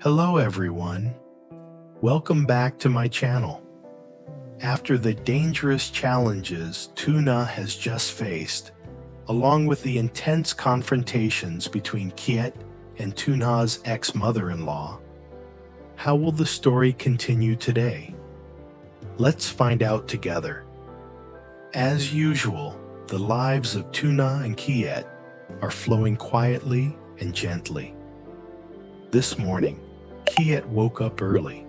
Hello everyone, welcome back to my channel. After the dangerous challenges Tu Nha has just faced, along with the intense confrontations between Kiet and Tu Nha's ex-mother-in-law, how will the story continue today? Let's find out together. As usual, the lives of Tu Nha and Kiet are flowing quietly and gently. This morning, Kiet woke up early,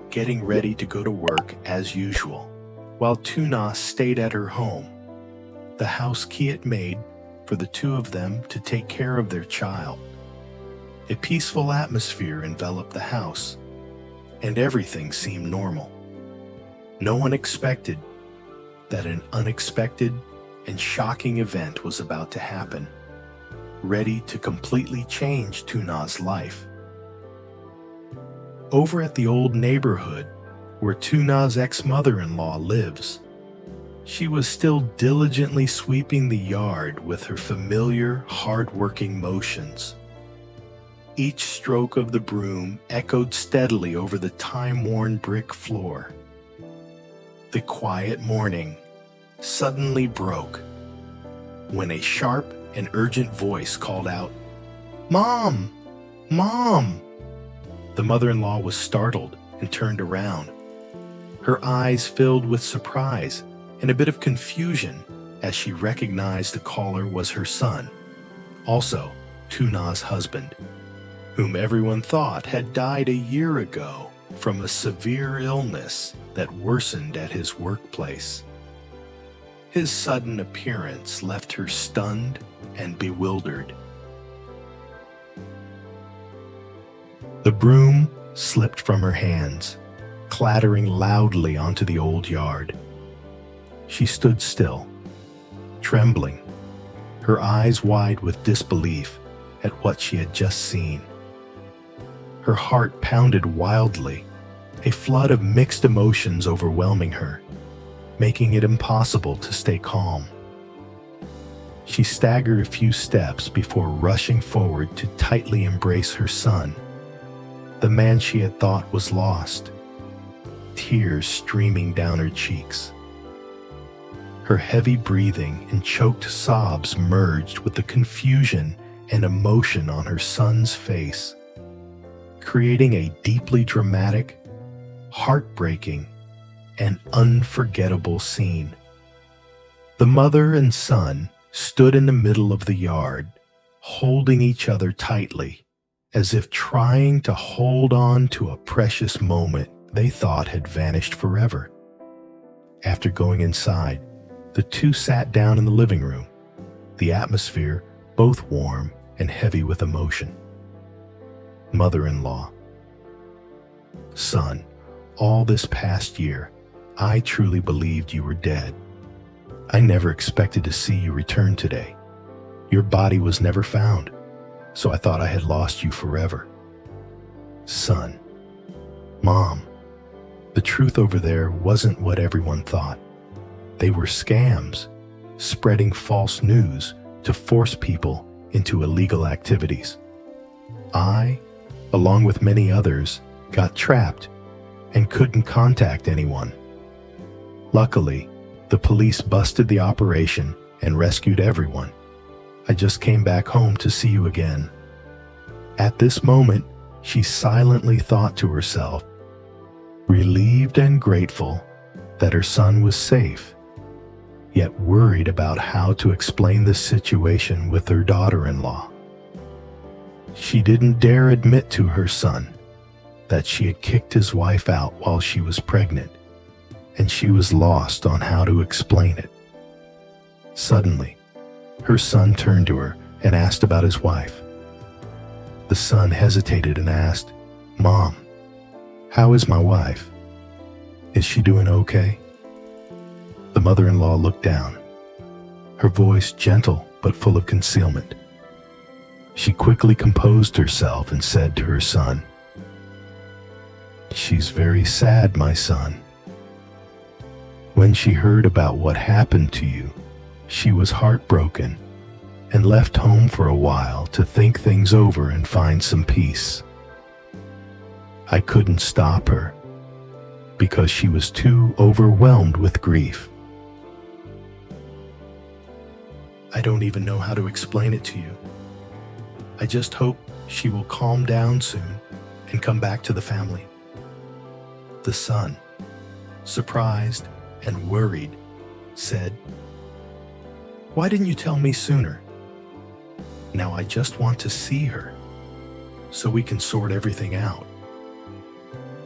getting ready to go to work as usual, while Tu Nha stayed at her home, the house Kiet made for the two of them to take care of their child. A peaceful atmosphere enveloped the house, and everything seemed normal. No one expected that an unexpected and shocking event was about to happen, ready to completely change Tu Nha's life. Over at the old neighborhood where Tu Nha's ex-mother-in-law lives, she was still diligently sweeping the yard with her familiar, hard-working motions. Each stroke of the broom echoed steadily over the time-worn brick floor. The quiet morning suddenly broke when a sharp and urgent voice called out, "Mom! Mom!" The mother-in-law was startled and turned around. Her eyes filled with surprise and a bit of confusion as she recognized the caller was her son, also Tu Nha's husband, whom everyone thought had died a year ago from a severe illness that worsened at his workplace. His sudden appearance left her stunned and bewildered. The broom slipped from her hands, clattering loudly onto the old yard. She stood still, trembling, her eyes wide with disbelief at what she had just seen. Her heart pounded wildly, a flood of mixed emotions overwhelming her, making it impossible to stay calm. She staggered a few steps before rushing forward to tightly embrace her son, the man she had thought was lost, tears streaming down her cheeks. Her heavy breathing and choked sobs merged with the confusion and emotion on her son's face, creating a deeply dramatic, heartbreaking, and unforgettable scene. The mother and son stood in the middle of the yard, holding each other tightly, as if trying to hold on to a precious moment they thought had vanished forever. After going inside, the two sat down in the living room, the atmosphere both warm and heavy with emotion. Mother-in-law: "Son, all this past year, I truly believed you were dead. I never expected to see you return today. Your body was never found, so I thought I had lost you forever." Son: "Mom, the truth over there wasn't what everyone thought. They were scams, spreading false news to force people into illegal activities. I, along with many others, got trapped and couldn't contact anyone. Luckily, the police busted the operation and rescued everyone. I just came back home to see you again." At this moment, she silently thought to herself, relieved and grateful that her son was safe, yet worried about how to explain the situation with her daughter-in-law. She didn't dare admit to her son that she had kicked his wife out while she was pregnant, and she was lost on how to explain it. Suddenly, her son turned to her and asked about his wife. The son hesitated and asked, "Mom, how is my wife? Is she doing okay?" The mother-in-law looked down, her voice gentle but full of concealment. She quickly composed herself and said to her son, "She's very sad, my son. When she heard about what happened to you, she was heartbroken and left home for a while to think things over and find some peace. I couldn't stop her because she was too overwhelmed with grief. I don't even know how to explain it to you. I just hope she will calm down soon and come back to the family. The son, surprised and worried, said, "Why didn't you tell me sooner? Now I just want to see her so we can sort everything out."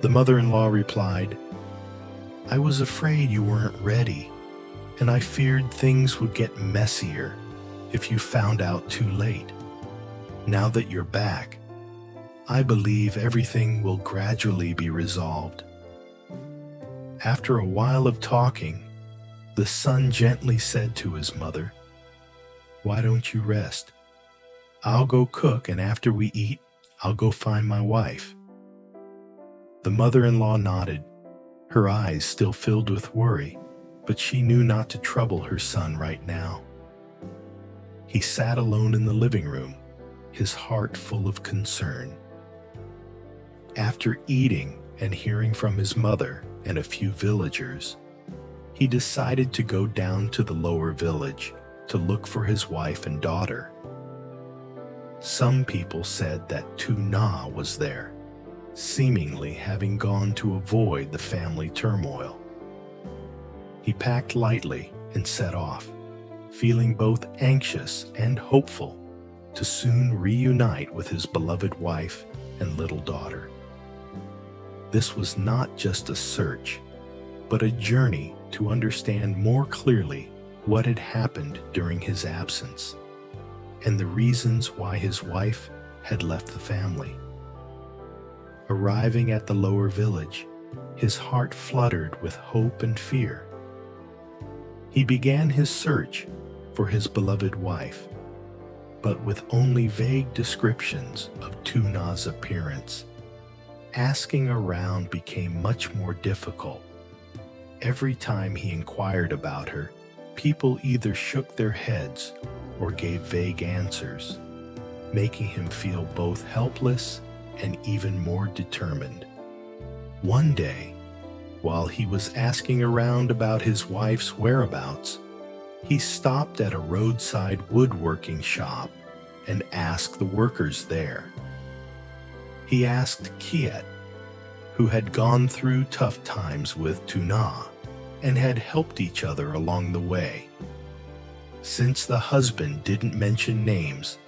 The mother-in-law replied, "I was afraid you weren't ready, and I feared things would get messier if you found out too late. Now that you're back, I believe everything will gradually be resolved." After a while of talking, the son gently said to his mother, "Why don't you rest? I'll go cook, and after we eat, I'll go find my wife." The mother-in-law nodded, her eyes still filled with worry, but she knew not to trouble her son right now. He sat alone in the living room, his heart full of concern. After eating and hearing from his mother and a few villagers, he decided to go down to the lower village to look for his wife and daughter. Some people said that Tu Nha was there, seemingly having gone to avoid the family turmoil. He packed lightly and set off, feeling both anxious and hopeful to soon reunite with his beloved wife and little daughter. This was not just a search, but a journey to understand more clearly what had happened during his absence and the reasons why his wife had left the family. Arriving at the lower village, his heart fluttered with hope and fear. He began his search for his beloved wife, but with only vague descriptions of Tu Nha's appearance. Asking around became much more difficult. Every time he inquired about her, people either shook their heads or gave vague answers, making him feel both helpless and even more determined. One day, while he was asking around about his wife's whereabouts, he stopped at a roadside woodworking shop and asked the workers there. He asked Kiet, who had gone through tough times with Tu Nha and had helped each other along the way. Since the husband didn't mention names,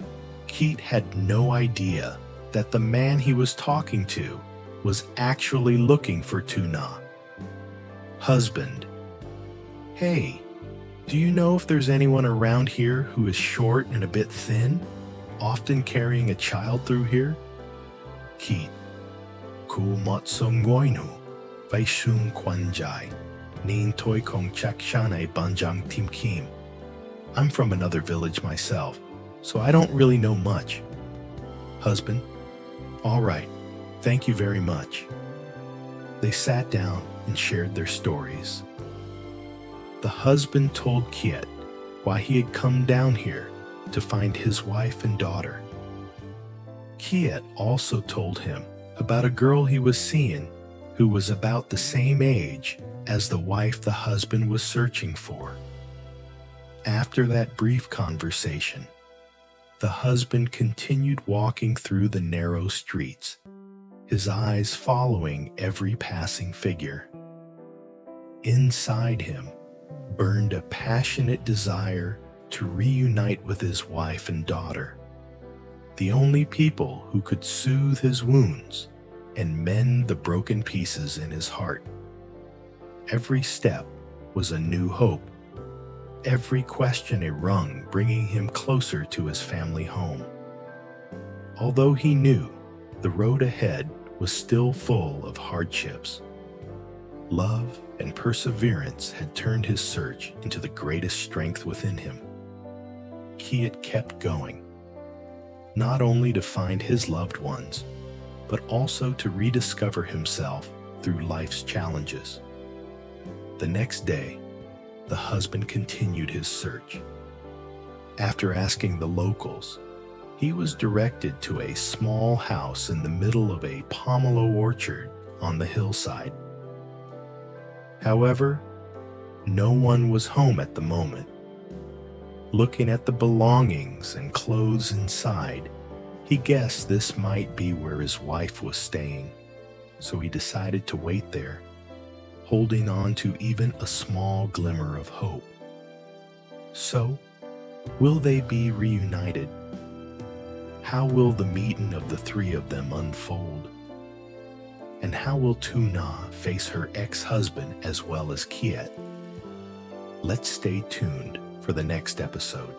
Kiet had no idea that the man he was talking to was actually looking for Tu Nha. Husband: "Hey, do you know if there's anyone around here who is short and a bit thin, often carrying a child through here?" Kiet: "Ku mot song ngoinu, vai shung kwan jai, nin toi kong chak shanai banjang tim kim. I'm from another village myself, so I don't really know much." Husband: "All right, thank you very much." They sat down and shared their stories. The husband told Kiet why he had come down here to find his wife and daughter. Kiet also told him about a girl he was seeing who was about the same age as the wife the husband was searching for. After that brief conversation, the husband continued walking through the narrow streets, his eyes following every passing figure. Inside him burned a passionate desire to reunite with his wife and daughter, the only people who could soothe his wounds and mend the broken pieces in his heart. Every step was a new hope, every question a rung bringing him closer to his family home. Although he knew the road ahead was still full of hardships, love and perseverance had turned his search into the greatest strength within him. Kiet kept going, not only to find his loved ones, but also to rediscover himself through life's challenges. The next day, the husband continued his search. After asking the locals, He was directed to a small house in the middle of a pomelo orchard on the hillside. However, no one was home at the moment. Looking at the belongings and clothes inside, he guessed this might be where his wife was staying, so he decided to wait there, holding on to even a small glimmer of hope. So, will they be reunited? How will the meeting of the three of them unfold? And how will Tu Nha face her ex-husband as well as Kiet? Let's stay tuned for the next episode.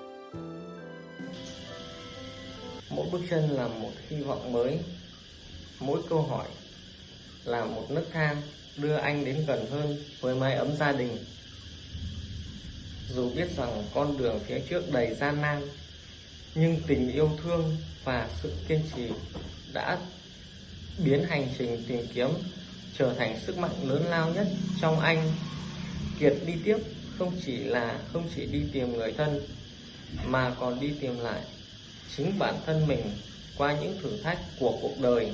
Mỗi bước chân là một hy vọng mới, mỗi câu hỏi là một nấc thang đưa anh đến gần hơn với mái ấm gia đình. Dù biết rằng con đường phía trước đầy gian nan, nhưng tình yêu thương và sự kiên trì đã biến hành trình tìm kiếm trở thành sức mạnh lớn lao nhất trong anh. Kiet đi tiếp không chỉ đi tìm người thân, mà còn đi tìm lại chính bản thân mình qua những thử thách của cuộc đời.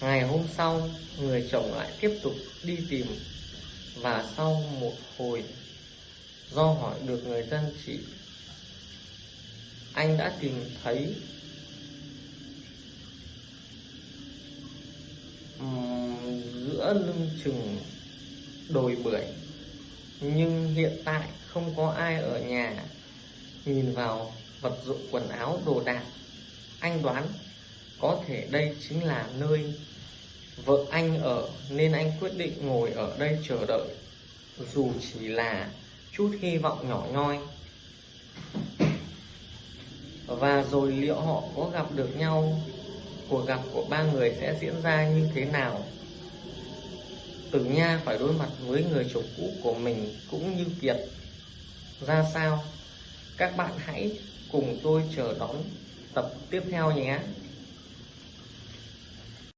Ngày hôm sau, người chồng lại tiếp tục đi tìm, và sau một hồi do hỏi được người dân chỉ, anh đã tìm thấy giữa lưng chừng đồi bưởi, nhưng hiện tại không có ai ở nhà. Nhìn vào vật dụng quần áo đồ đạc, anh đoán có thể đây chính là nơi vợ anh ở, nên anh quyết định ngồi ở đây chờ đợi, dù chỉ là chút hy vọng nhỏ nhoi. Và rồi liệu họ có gặp được nhau? Cuộc gặp của ba người sẽ diễn ra như thế nào? Tử Nha phải đối mặt với người chồng cũ của mình cũng như Kiet ra sao? Các bạn hãy cùng tôi chờ đón tập tiếp theo nhé.